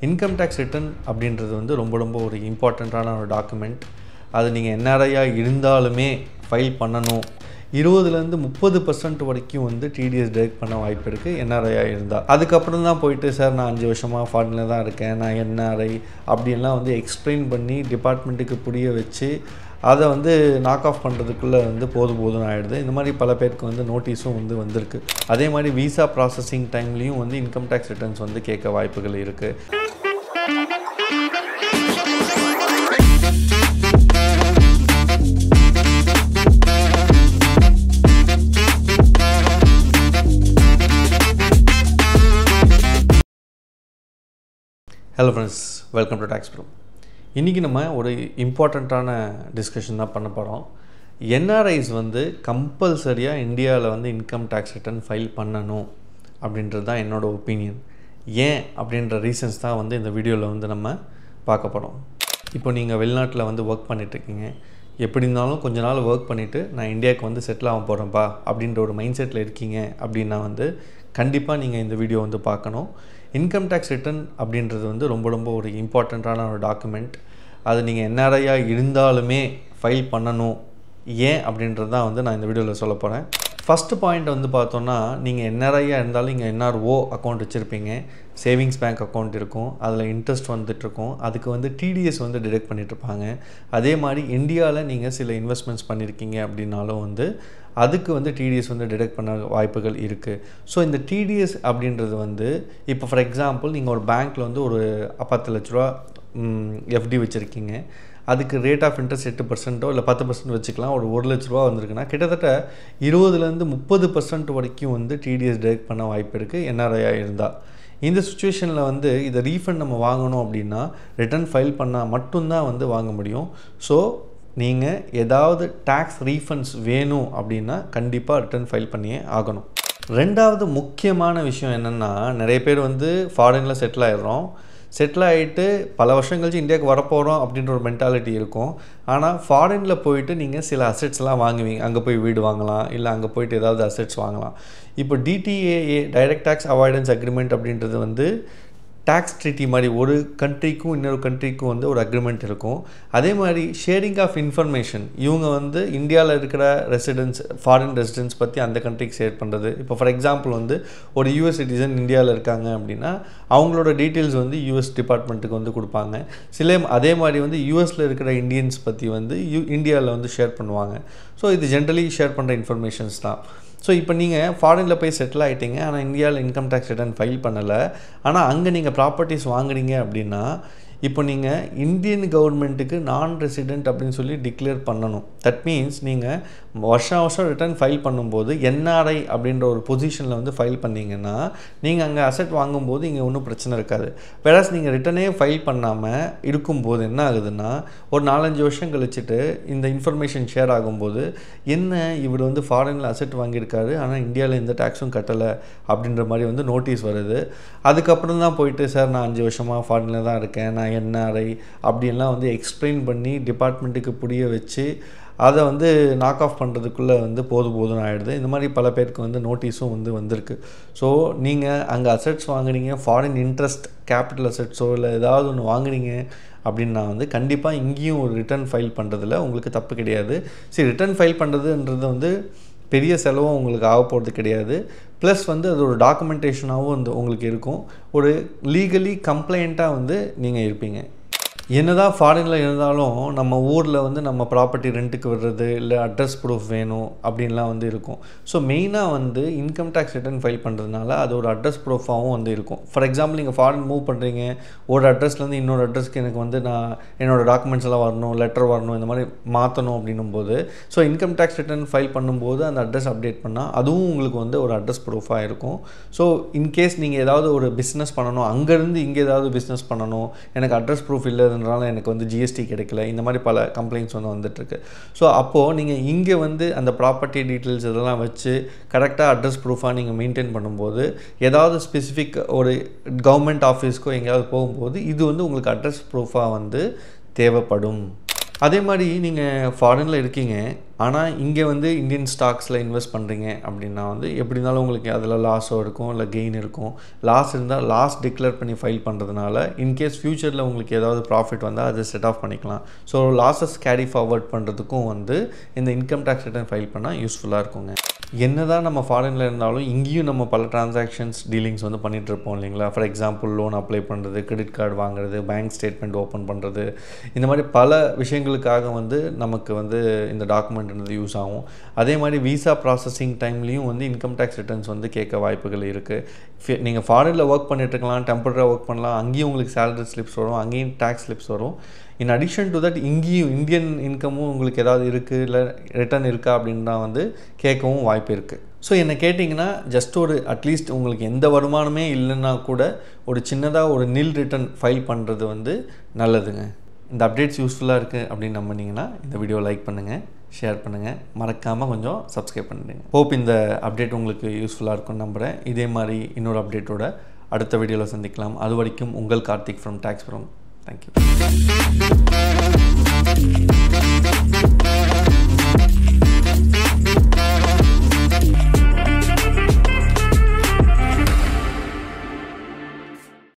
Income tax return அப்படின்றது வந்து ரொம்ப ஒரு இம்பார்ட்டண்ட்டான ஒரு டாக்குமெண்ட். அது நீங்கள் என்ஆர்ஐயாக இருந்தாலுமே ஃபைல் பண்ணணும். 20லேருந்து 30% வரைக்கும் வந்து டிடிஎஸ் டிடெக்ட் பண்ண வாய்ப்பு இருக்குது என்ஆர்ஐயாக இருந்தால். அதுக்கப்புறம் தான் போயிட்டு சார் நான் 5 வருஷமாக ஃபாரினில் தான் இருக்கேன், நான் என்ஆர்ஐ அப்படின்லாம் வந்து எக்ஸ்பிளைன் பண்ணி டிபார்ட்மெண்ட்டுக்கு புரிய வச்சு அதை வந்து நாக் ஆஃப் பண்ணுறதுக்குள்ளே வந்து போதும்னு ஆகிடுது. இந்த மாதிரி பல பேருக்கு வந்து நோட்டீஸும் வந்து வந்திருக்கு. அதே மாதிரி விசா ப்ராசஸிங் டைம்லேயும் வந்து இன்கம் டேக்ஸ் ரிட்டர்ன்ஸ் வந்து கேட்க வாய்ப்புகள் இருக்குது. Hello friends, welcome to tax bro. இன்றைக்கி நம்ம ஒரு இம்பார்ட்டண்ட்டான டிஸ்கஷன் தான் பண்ண போகிறோம். என்ஆர்ஐஸ் வந்து கம்பல்சரியாக இந்தியாவில் வந்து இன்கம் டேக்ஸ் ரிட்டர்ன் ஃபைல் பண்ணணும் அப்படின்றது தான் என்னோடய ஒப்பீனியன். ஏன் அப்படின்ற ரீசன்ஸ் தான் வந்து இந்த வீடியோவில் வந்து நம்ம பார்க்க போகிறோம். இப்போ நீங்கள் வெளிநாட்டில் வந்து ஒர்க் பண்ணிகிட்ருக்கீங்க. எப்படி இருந்தாலும் கொஞ்ச நாள் ஒர்க் பண்ணிவிட்டு நான் இந்தியாவுக்கு வந்து செட்டில் ஆக போகிறேன்ப்பா அப்படின்ற ஒரு மைண்ட் செட்டில் இருக்கீங்க அப்படின்னா வந்து கண்டிப்பாக நீங்கள் இந்த வீடியோ வந்து பார்க்கணும். இன்கம் டேக்ஸ் ரிட்டர்ன் அப்படின்றது வந்து ரொம்ப ஒரு இம்பார்ட்டண்ட்டான ஒரு டாக்குமெண்ட். அது நீங்கள் என்ஆர்ஐயாக இருந்தாலுமே ஃபைல் பண்ணணும். ஏன் அப்படின்றது தான் வந்து நான் இந்த வீடியோவில் சொல்ல போகிறேன். ஃபஸ்ட்டு பாயிண்ட் வந்து பார்த்தோன்னா, நீங்கள் என்ஆர்ஐயாக இருந்தாலும் இங்கே என்ஆர்ஓ அக்கௌண்ட் வச்சுருப்பீங்க, சேவிங்ஸ் பேங்க் அக்கௌண்ட் இருக்கும், அதில் இன்ட்ரெஸ்ட் வந்துட்டுருக்கும், அதுக்கு வந்து டிடிஎஸ் வந்து டிடெக்ட் பண்ணிகிட்ருப்பாங்க. அதே மாதிரி இந்தியாவில் நீங்கள் சில இன்வெஸ்ட்மெண்ட்ஸ் பண்ணியிருக்கீங்க அப்படின்னாலும் வந்து அதுக்கு வந்து டிடிஎஸ் வந்து டிடெக்ட் பண்ண வாய்ப்புகள் இருக்குது. ஸோ இந்த டிடிஎஸ் அப்படின்றது வந்து இப்போ ஃபார் எக்ஸாம்பிள் நீங்கள் ஒரு பேங்க்கில் வந்து ஒரு 10 லட்ச ரூபா எஃப்டி வச்சுருக்கீங்க. அதுக்கு ரேட் ஆஃப் இன்ட்ரெஸ்ட் 8% இல்லை 10% வச்சுக்கலாம். ஒரு 1 லட்ச ரூபா வந்திருக்குன்னா கிட்டத்தட்ட 20லேருந்து 30% வரைக்கும் வந்து டிடிஎஸ் டிடெக்ட் பண்ண வாய்ப்பு இருக்குது என்ஆர்ஐயாக இருந்தால். இந்த சுச்சுவேஷனில் வந்து இதை ரீஃபண்ட் நம்ம வாங்கணும் அப்படின்னா ரிட்டர்ன் ஃபைல் பண்ணால் மட்டும்தான் வந்து வாங்க முடியும். ஸோ நீங்கள் ஏதாவது டேக்ஸ் ரீஃபண்ட்ஸ் வேணும் அப்படின்னா கண்டிப்பாக ரிட்டர்ன் ஃபைல் பண்ணியே ஆகணும். ரெண்டாவது முக்கியமான விஷயம் என்னென்னா, நிறைய பேர் வந்து ஃபாரினில் செட்டில் ஆகிடுறோம். செட்டில் ஆகிட்டு பல வருஷம் கழிச்சு இந்தியாவுக்கு வரப்போகிறோம் அப்படின்ற ஒரு மென்டாலிட்டி இருக்கும். ஆனால் ஃபாரினில் போயிட்டு நீங்கள் சில அசெட்ஸ்லாம் வாங்குவீங்க. அங்கே போய் வீடு வாங்கலாம், இல்லை அங்கே போய்ட்டு ஏதாவது அசெட்ஸ் வாங்கலாம். இப்போ டிடிஏஏ டைரக்ட் டேக்ஸ் அவாய்டன்ஸ் அக்ரிமெண்ட் அப்படின்றது வந்து டேக்ஸ் ட்ரீட்டி மாதிரி ஒரு கண்ட்ரிக்கும் இன்னொரு கண்ட்ரிக்கும் வந்து ஒரு அக்ரிமெண்ட் இருக்கும். அதே மாதிரி ஷேரிங் ஆஃப் இன்ஃபர்மேஷன், இவங்க வந்து இந்தியாவில் இருக்கிற ரெசிடென்ட்ஸ், ஃபாரின் ரெசிடென்ட்ஸ் பற்றி அந்த கண்ட்ரிக்கு ஷேர் பண்ணுறது. இப்போ ஃபார் எக்ஸாம்பிள் வந்து ஒரு யூஎஸ் சிட்டிசன் இந்தியாவில் இருக்காங்க அப்படின்னா அவங்களோட டீட்டெயில்ஸ் வந்து யூஎஸ் டிபார்ட்மெண்ட்டுக்கு வந்து கொடுப்பாங்க. அதே மாதிரி வந்து யூஎஸில் இருக்கிற இந்தியன்ஸ் பற்றி வந்து இந்தியாவில் வந்து ஷேர் பண்ணுவாங்க. ஸோ இது ஜென்ரலி ஷேர் பண்ணுற இன்ஃபர்மேஷன்ஸ் தான். ஸோ இப்போ நீங்கள் ஃபாரினில் போய் செட்டில் ஆகிட்டீங்க, ஆனால் இந்தியாவில் இன்கம் டேக்ஸ் ரிட்டர்ன் ஃபைல் பண்ணலை, ஆனால் அங்கே நீங்கள் ப்ராப்பர்ட்டிஸ் வாங்குறீங்க அப்படின்னா இப்போ நீங்கள் இந்தியன் கவர்மெண்ட்டுக்கு நான் ரெசிடென்ட் அப்படின்னு சொல்லி டிக்ளேர் பண்ணணும். தட் மீன்ஸ் நீங்கள் வருஷம் ரிட்டர்ன் ஃபைல் பண்ணும்போது என்ஆர்ஐ அப்படின்ற ஒரு பொசிஷனில் வந்து ஃபைல் பண்ணிங்கன்னா நீங்கள் அங்கே அசெட் வாங்கும்போது இங்கே ஒன்றும் பிரச்சனை இருக்காது. வேறஸ் நீங்கள் ரிட்டனே ஃபைல் பண்ணாமல் இருக்கும்போது என்ன ஆகுதுன்னா, ஒரு 4-5 வருஷம் கழிச்சுட்டு இந்த இன்ஃபர்மேஷன் ஷேர் ஆகும்போது என்ன இவர் வந்து ஃபாரினில் அசெட் வாங்கியிருக்காரு, ஆனால் இந்தியாவில் எந்த டேக்ஸும் கட்டலை அப்படின்ற மாதிரி வந்து நோட்டீஸ் வருது. அதுக்கப்புறம் தான் போயிட்டு சார் நான் 5 வருஷமாக ஃபாரினில் தான் இருக்கேன், நான் என்ஆர்ஐ அப்படின்லாம் வந்து எக்ஸ்பிளைன் பண்ணி டிபார்ட்மெண்ட்டுக்கு புரிய வச்சு அதை வந்து நாக் ஆஃப் பண்ணுறதுக்குள்ளே வந்து போதும்னு ஆகிடுது. இந்த மாதிரி பல பேருக்கு வந்து நோட்டீஸும் வந்து வந்திருக்கு. ஸோ நீங்கள் அங்கே அசெட்ஸ் வாங்குறீங்க, ஃபாரின் இன்ட்ரெஸ்ட் கேபிட்டல் அசெட்ஸோ இல்லை ஏதாவது ஒன்று வாங்குறீங்க அப்படின்னா வந்து கண்டிப்பாக இங்கேயும் ஒரு ரிட்டர்ன் ஃபைல் பண்ணுறதுல உங்களுக்கு தப்பு கிடையாது. சரி, ரிட்டர்ன் ஃபைல் பண்ணுறதுன்றது வந்து பெரிய செலவும் உங்களுக்கு ஆக போகிறது கிடையாது. ப்ளஸ் வந்து அது ஒரு டாக்குமெண்டேஷனாகவும் வந்து உங்களுக்கு இருக்கும். ஒரு லீகலி கம்ப்ளைண்ட்டாக வந்து நீங்கள் இருப்பீங்க. என்னதான் ஃபாரினில் இருந்தாலும் நம்ம ஊரில் வந்து நம்ம ப்ராப்பர்ட்டி ரெண்ட்டுக்கு விடுறது, இல்லை அட்ரஸ் ப்ரூஃப் வேணும் அப்படின்லாம் வந்து இருக்கும். ஸோ மெயினாக வந்து இன்கம் டேக்ஸ் ரிட்டர்ன் ஃபைல் பண்ணுறதுனால அது ஒரு அட்ரஸ் ப்ரூஃபாகவும் வந்து இருக்கும். ஃபார் எக்ஸாம்பிள் நீங்கள் ஃபாரின் மூவ் பண்ணுறீங்க, ஒரு அட்ரஸ்லேருந்து இன்னொரு அட்ரஸ்க்கு எனக்கு வந்து நான் என்னோடய டாக்குமெண்ட்ஸ் எல்லாம் வரணும், லெட்டர் வரணும், இந்த மாதிரி மாற்றணும் அப்படின்னும் போது so income tax return file பண்ணும்போது அந்த அட்ரஸ் அப்டேட் பண்ணால் அதுவும் உங்களுக்கு வந்து ஒரு அட்ரஸ் ப்ரூஃபாக இருக்கும். ஸோ இன்கேஸ் நீங்கள் ஏதாவது ஒரு பிஸ்னஸ் பண்ணணும், அங்கேருந்து இங்கே ஏதாவது பிஸ்னஸ் பண்ணணும், எனக்கு அட்ரஸ் ப்ரூஃப் இல்லை, எனக்கு வந்து ஜிஎஸ்டி கிடைக்கல, இந்த மாதிரி பல கம்ப்ளைண்ட்ஸ் வந்து வந்துட்டுருக்கு. ஸோ அப்போது நீங்கள் இங்கே வந்து அந்த ப்ராப்பர்ட்டி டீட்டெயில்ஸ் இதெல்லாம் வச்சு கரெக்டாக அட்ரஸ் ப்ரூஃபாக நீங்கள் மெயின்டைன் பண்ணும்போது ஏதாவது ஸ்பெசிஃபிக் ஒரு கவர்மெண்ட் ஆஃபீஸ்க்கோ எங்கேயாவது போகும்போது இது வந்து உங்களுக்கு அட்ரஸ் ப்ரூஃபாக வந்து தேவைப்படும். அதே மாதிரி நீங்கள் ஃபாரினில் இருக்கீங்க, ஆனால் இங்கே வந்து இந்தியன் ஸ்டாக்ஸில் இன்வெஸ்ட் பண்ணுறீங்க அப்படின்னா வந்து எப்படி இருந்தாலும் உங்களுக்கு அதில் லாஸோ இருக்கும் இல்லை கெயின் இருக்கும். லாஸ் இருந்தால் லாஸ் டிக்ளேர் பண்ணி ஃபைல் பண்ணுறதுனால இன்கேஸ் ஃப்யூச்சரில் உங்களுக்கு ஏதாவது ப்ராஃபிட் வந்தால் அதை செட் ஆஃப் பண்ணிக்கலாம். ஸோ லாஸஸ் கேரி ஃபார்வர்ட் பண்ணுறதுக்கும் வந்து இந்த இன்கம் டேக்ஸ் ரிட்டர்ன் ஃபைல் பண்ணால் யூஸ்ஃபுல்லாக இருக்குங்க. என்ன தான் நம்ம ஃபாரினில் இருந்தாலும் இங்கேயும் நம்ம பல டிரான்சாக்ஷன்ஸ் டீலிங்ஸ் வந்து பண்ணிகிட்ருப்போம் இல்லைங்களா. ஃபார் எக்ஸாம்பிள் லோன் அப்ளை பண்ணுறது, கிரெடிட் கார்டு வாங்குறது, பேங்க் ஸ்டேட்மெண்ட் ஓப்பன் பண்ணுறது, இந்த மாதிரி பல விஷயங்களுக்காக வந்து நமக்கு வந்து இந்த டாக்குமெண்ட் யூஸ் ஆகும். அதே மாதிரி விசா ப்ராசஸிங் டைம்லேயும் வந்து இன்கம் டேக்ஸ் ரிட்டர்ன்ஸ் வந்து கேட்க வாய்ப்புகள் இருக்குது. நீங்கள் ஃபாரினில் ஒர்க் பண்ணிட்டுருக்கலாம், டெம்பரரியாக ஒர்க் பண்ணலாம், அங்கேயும் உங்களுக்கு சேலரி ஸ்லிப்ஸ் வரும், அங்கேயும் டேக்ஸ் ஸ்லிப்ஸ் வரும். இன் அடிஷன் டு தட் இங்கேயும் இந்தியன் இன்கமும் உங்களுக்கு ஏதாவது இருக்குது இல்லை ரிட்டர்ன் இருக்கா அப்படின்னா வந்து கேட்கவும் வாய்ப்பு இருக்குது. ஸோ என்னை கேட்டிங்கன்னா ஜஸ்ட் ஒரு அட்லீஸ்ட் உங்களுக்கு எந்த வருமானமே இல்லைன்னா கூட ஒரு சின்னதாக ஒரு நில் ரிட்டர்ன் ஃபைல் பண்ணுறது வந்து நல்லதுங்க. இந்த அப்டேட்ஸ் யூஸ்ஃபுல்லாக இருக்குது அப்படின்னு நம்பினீங்கன்னா இந்த வீடியோ லைக் பண்ணுங்கள், ஷேர் பண்ணுங்கள், மறக்காமல் கொஞ்சம் சப்ஸ்கிரைப் பண்ணிடுங்க. ஹோப் இந்த அப்டேட் உங்களுக்கு யூஸ்ஃபுல்லாக இருக்கும்னு நம்புகிறேன். இதே மாதிரி இன்னொரு அப்டேட்டோட அடுத்த வீடியோவில் சந்திக்கலாம். அது வரைக்கும் உங்கள் Karthik from tax bro. Thank you.